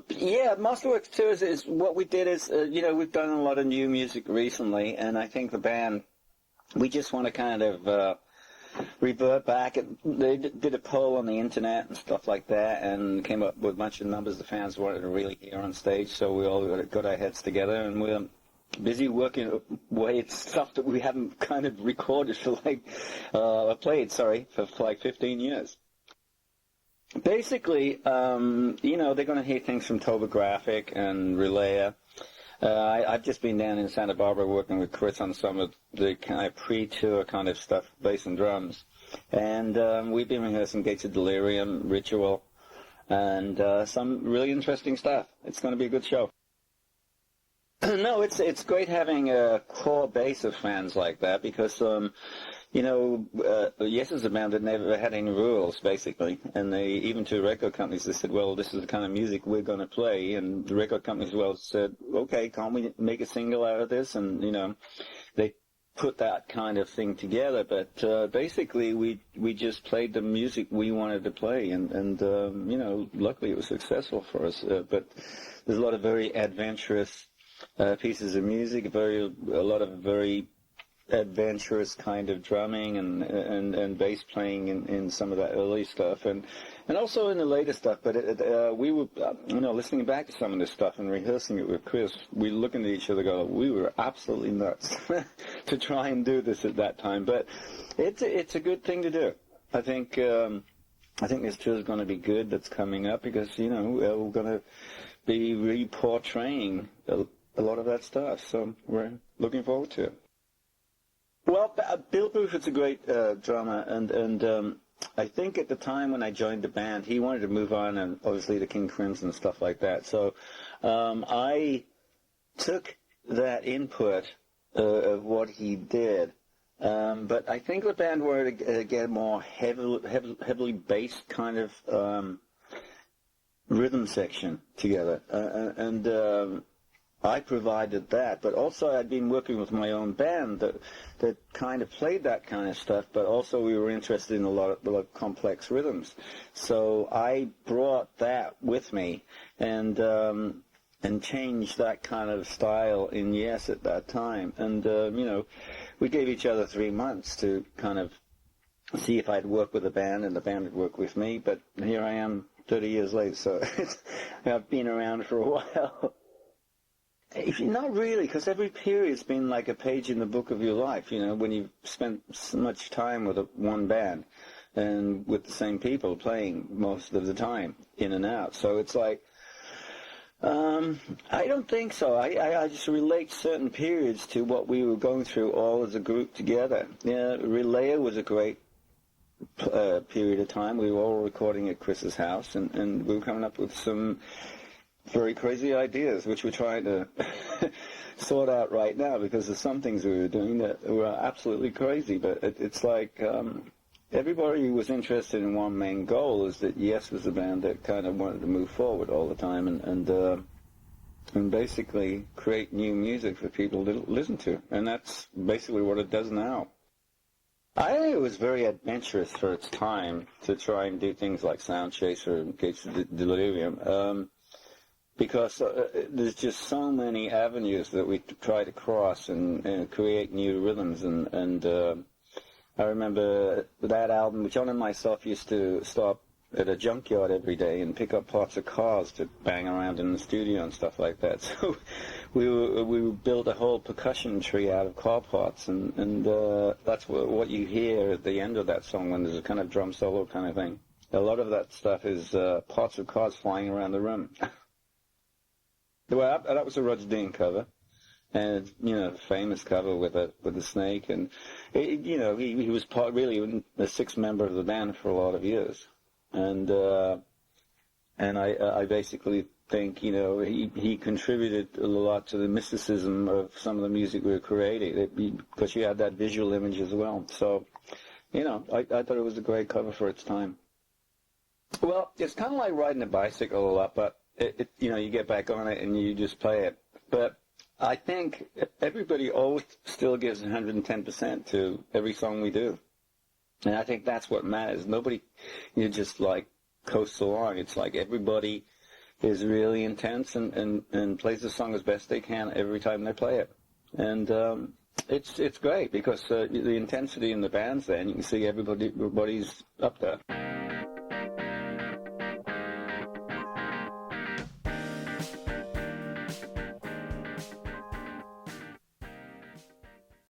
Yeah, Masterworks 2 is what we did is, we've done a lot of new music recently, and I think the band, we just want to kind of revert back. They did a poll on the internet and stuff like that, and came up with a bunch of numbers the fans wanted to really hear on stage, so we all got our heads together, and we're busy working away at stuff that we haven't kind of recorded for played for like 15 years. Basically, they're going to hear things from Topographic and Relaya. I've just been down in Santa Barbara working with Chris on some of the kind of pre-tour kind of stuff, bass and drums. And we've been rehearsing Gates of Delirium, Ritual, and some really interesting stuff. It's going to be a good show. No, it's great having a core base of fans like that because, Yes is a band that never had any rules, basically. And they, even to record companies, they said, well, this is the kind of music we're going to play. And the record companies, said, okay, can't we make a single out of this? And, they put that kind of thing together. But basically, we just played the music we wanted to play. And luckily it was successful for us. But there's a lot of very adventurous pieces of music, a lot of very adventurous kind of drumming and bass playing in some of that early stuff and also in the later stuff. But we were listening back to some of this stuff and rehearsing it with Chris, we looking at each other go, we were absolutely nuts to try and do this at that time. But it's a good thing to do. I think this tour is going to be good that's coming up because we're going to be re-portraying a lot of that stuff. So we're looking forward to it. Well, Bill Bruford's a great drummer, and I think at the time when I joined the band, he wanted to move on, and obviously to King Crimson and stuff like that. So I took that input of what he did, but I think the band wanted to get a more heavily based kind of rhythm section together, and I provided that, but also I'd been working with my own band that kind of played that kind of stuff, but also we were interested in a lot of complex rhythms. So I brought that with me and changed that kind of style in Yes at that time. And, we gave each other 3 months to kind of see if I'd work with the band and the band would work with me, but here I am 30 years later, so I've been around for a while. Not really, because every period's been like a page in the book of your life, when you've spent so much time with one band and with the same people playing most of the time, in and out. So it's like, I don't think so. I just relate certain periods to what we were going through all as a group together. Yeah, Relaya was a great period of time. We were all recording at Chris's house, and we were coming up with some very crazy ideas, which we're trying to sort out right now, because there's some things we were doing that were absolutely crazy. But it's like everybody was interested in one main goal, is that Yes was a band that kind of wanted to move forward all the time and basically create new music for people to listen to. And that's basically what it does now. I think it was very adventurous for its time to try and do things like Sound Chaser and Gates of Delirium. Because there's just so many avenues that we try to cross and create new rhythms. And I remember that album, John and myself used to stop at a junkyard every day and pick up parts of cars to bang around in the studio and stuff like that. So we built a whole percussion tree out of car parts, and that's what you hear at the end of that song when there's a kind of drum solo kind of thing. A lot of that stuff is parts of cars flying around the room. Well, that was a Roger Dean cover, and famous cover with the snake, and he was really a sixth member of the band for a lot of years, and I basically think he contributed a lot to the mysticism of some of the music we were creating, because you had that visual image as well. So I thought it was a great cover for its time. Well, it's kind of like riding a bicycle a lot, but you get back on it and you just play it. But I think everybody always still gives 110% to every song we do. And I think that's what matters. Nobody, just like coasts along. It's like everybody is really intense and plays the song as best they can every time they play it. And it's great because the intensity in the band's there, and you can see everybody's up there.